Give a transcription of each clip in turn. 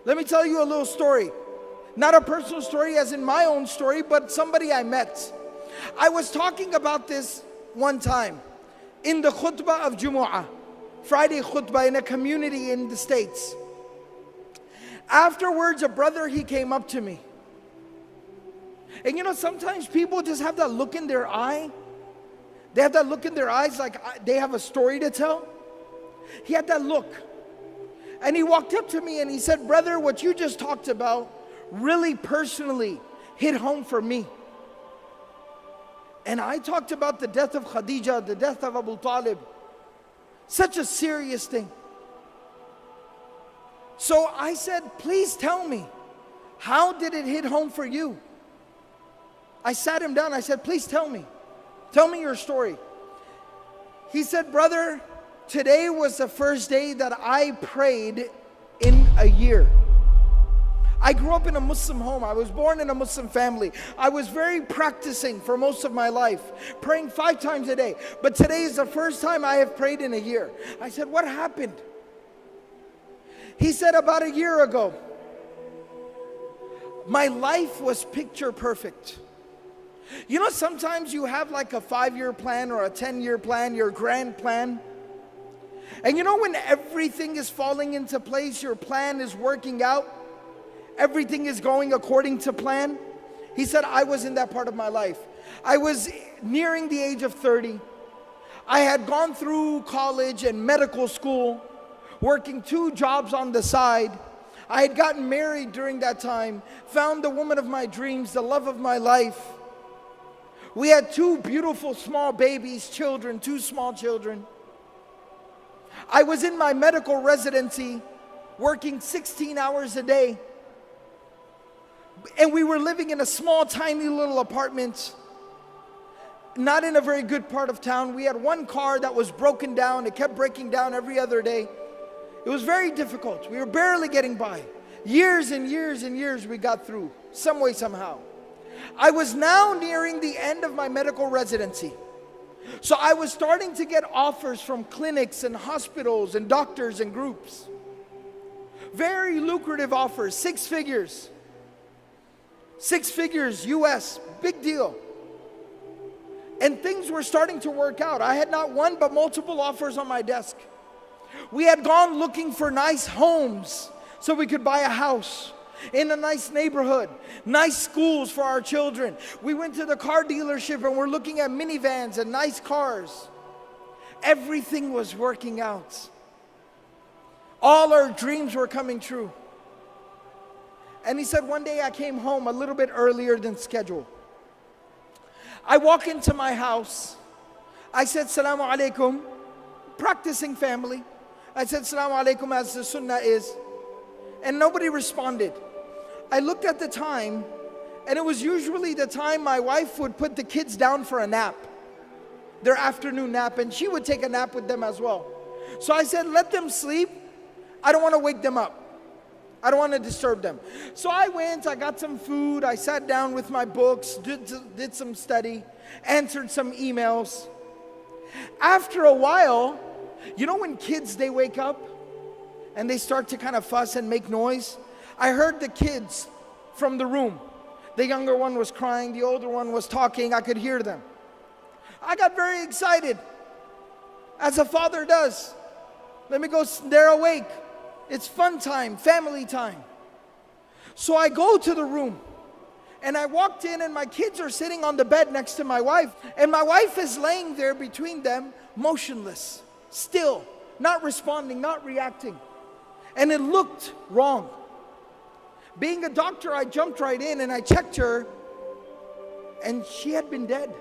Let me tell you a little story. Not a personal story as in my own story, but somebody I met. I was talking about this one time in the khutbah of Jumu'ah, Friday khutbah in a community in the States. Afterwards, a brother, he came up to me. And you know, sometimes people just have that look in their eye. They have that look in their eyes like they have a story to tell. He had that look. And he walked up to me and he said, brother, what you just talked about really personally hit home for me. And I talked about the death of Khadija, the death of Abu Talib. Such a serious thing. So I said, please tell me, how did it hit home for you? I sat him down, I said, please tell me your story. He said, brother, today was the first day that I prayed in a year. I grew up in a Muslim home. I was born in a Muslim family. I was very practicing for most of my life, praying 5 times a day. But today is the first time I have prayed in a year. I said, what happened? He said, about a year ago, my life was picture perfect. You know, sometimes you have like a 5-year plan or a 10-year plan, your grand plan. And you know, when everything is falling into place, your plan is working out, everything is going according to plan. He said, I was in that part of my life. I was nearing the age of 30. I had gone through college and medical school, working 2 jobs on the side. I had gotten married during that time, found the woman of my dreams, the love of my life. We had 2 beautiful small babies, children, 2 small children. I was in my medical residency, working 16 hours a day. And we were living in a small, tiny little apartment, not in a very good part of town. We had 1 car that was broken down. It kept breaking down every other day. It was very difficult. We were barely getting by. Years and years and years we got through, some way, somehow. I was now nearing the end of my medical residency. So I was starting to get offers from clinics and hospitals and doctors and groups. Very lucrative offers, 6 figures. 6 figures US, big deal. And things were starting to work out. I had not one but multiple offers on my desk. We had gone looking for nice homes so we could buy a house in a nice neighborhood, nice schools for our children. We went to the car dealership and we're looking at minivans and nice cars. Everything was working out. All our dreams were coming true. And he said, one day I came home a little bit earlier than scheduled. I walk into my house. I said, Salamu alaikum, practicing family. I said, Salamu alaikum, as the sunnah is. And nobody responded. I looked at the time, and it was usually the time my wife would put the kids down for a nap, their afternoon nap, and she would take a nap with them as well. So I said, let them sleep. I don't want to wake them up. I don't want to disturb them. So I went, I got some food, I sat down with my books, did some study, answered some emails. After a while, you know when kids, they wake up and they start to kind of fuss and make noise? I heard the kids from the room. The younger one was crying, the older one was talking, I could hear them. I got very excited, as a father does. Let me go, they're awake. It's fun time, family time. So I go to the room and I walked in and my kids are sitting on the bed next to my wife. And my wife is laying there between them, motionless, still, not responding, not reacting. And it looked wrong. Being a doctor, I jumped right in and I checked her and she had been dead.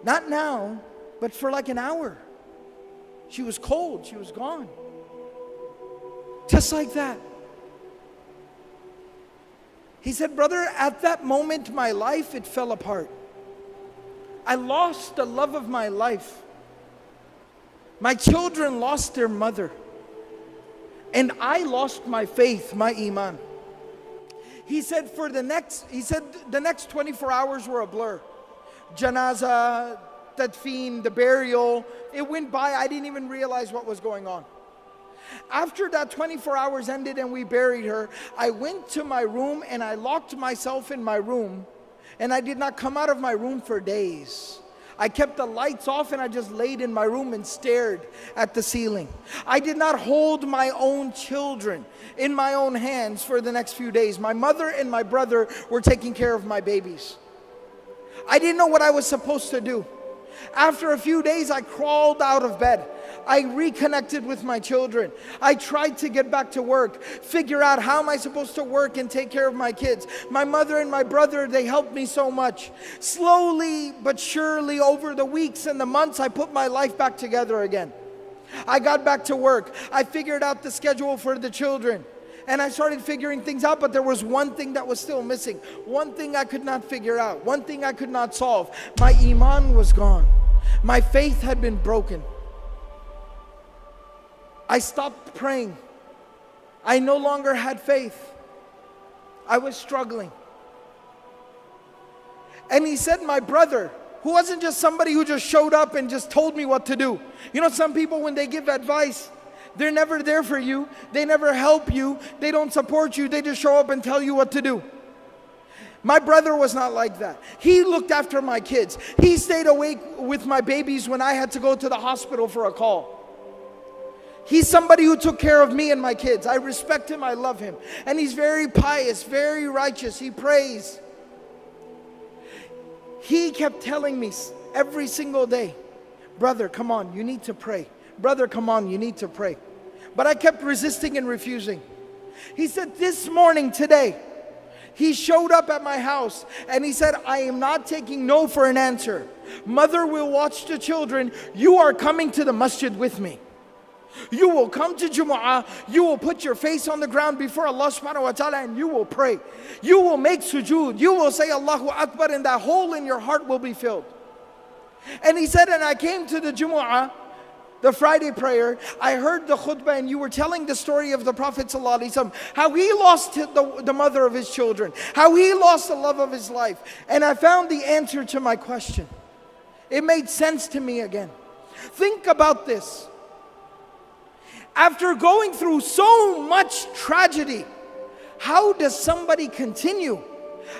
Not now, but for like an hour. She was cold, she was gone. Just like that. He said, brother, at that moment, my life, it fell apart. I lost the love of my life. My children lost their mother. And I lost my faith, my iman. He said, the next 24 hours were a blur. Janaza, tadfeen, the burial, it went by. I didn't even realize what was going on. After that 24 hours ended and we buried her, I went to my room and I locked myself in my room, and I did not come out of my room for days. I kept the lights off and I just laid in my room and stared at the ceiling. I did not hold my own children in my own hands for the next few days. My mother and my brother were taking care of my babies. I didn't know what I was supposed to do. After a few days, I crawled out of bed. I reconnected with my children. I tried to get back to work, figure out how am I supposed to work and take care of my kids. My mother and my brother, they helped me so much. Slowly but surely, over the weeks and the months, I put my life back together again. I got back to work. I figured out the schedule for the children. And I started figuring things out, but there was one thing that was still missing. One thing I could not figure out. One thing I could not solve. My iman was gone. My faith had been broken. I stopped praying. I no longer had faith. I was struggling. And he said, my brother, who wasn't just somebody who just showed up and just told me what to do. You know, some people, when they give advice, they're never there for you. They never help you. They don't support you. They just show up and tell you what to do. My brother was not like that. He looked after my kids. He stayed awake with my babies when I had to go to the hospital for a call. He's somebody who took care of me and my kids. I respect him. I love him. And he's very pious, very righteous. He prays. He kept telling me every single day, brother, come on, you need to pray. Brother, come on, you need to pray. But I kept resisting and refusing. He said, this morning, today, he showed up at my house and he said, I am not taking no for an answer. Mother will watch the children. You are coming to the masjid with me. You will come to Jumu'ah. You will put your face on the ground before Allah subhanahu wa ta'ala and you will pray. You will make sujood. You will say Allahu Akbar and that hole in your heart will be filled. And he said, and I came to the Jumu'ah, the Friday prayer, I heard the khutbah and you were telling the story of the Prophet ﷺ, how he lost the mother of his children, how he lost the love of his life. And I found the answer to my question. It made sense to me again. Think about this. After going through so much tragedy, how does somebody continue?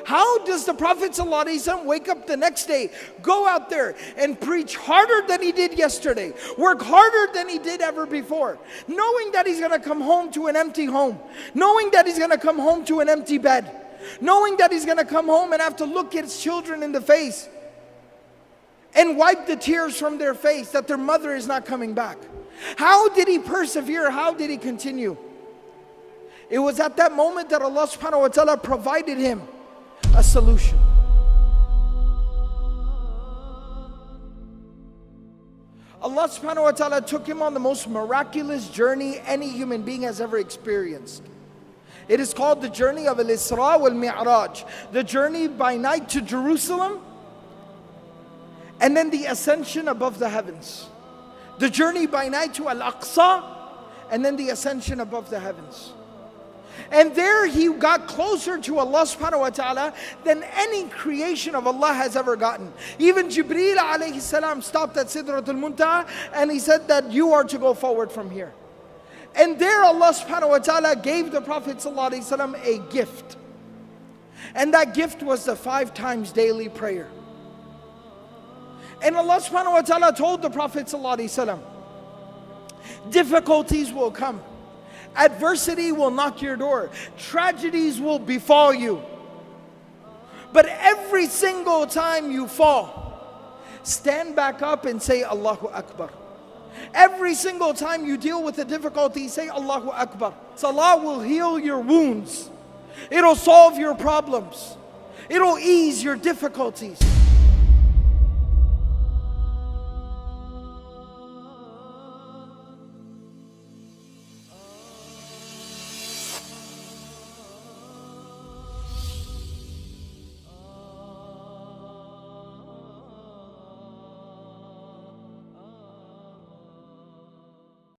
How does the Prophet ﷺ wake up the next day, go out there and preach harder than he did yesterday, work harder than he did ever before, knowing that he's going to come home to an empty home, knowing that he's going to come home to an empty bed, knowing that he's going to come home and have to look his children in the face and wipe the tears from their face that their mother is not coming back? How did he persevere? How did he continue? It was at that moment that Allah subhanahu wa ta'ala provided him a solution. Allah subhanahu wa ta'ala took him on the most miraculous journey any human being has ever experienced. It is called the journey of Al-Isra wal-Mi'raj, the journey by night to Jerusalem, and then the ascension above the heavens. The journey by night to Al-Aqsa, and then the ascension above the heavens. And there he got closer to Allah subhanahu wa ta'ala than any creation of Allah has ever gotten. Even Jibreel alayhi salam stopped at Sidratul Muntaha and he said that you are to go forward from here. And there Allah subhanahu wa ta'ala gave the Prophet sallallahu alayhi wasallam a gift. And that gift was the 5 times daily prayer. And Allah subhanahu wa ta'ala told the Prophet sallallahu alayhi wasallam, difficulties will come. Adversity will knock your door. Tragedies will befall you. But every single time you fall, stand back up and say Allahu Akbar. Every single time you deal with a difficulty, say Allahu Akbar. Salah will heal your wounds. It'll solve your problems. It'll ease your difficulties.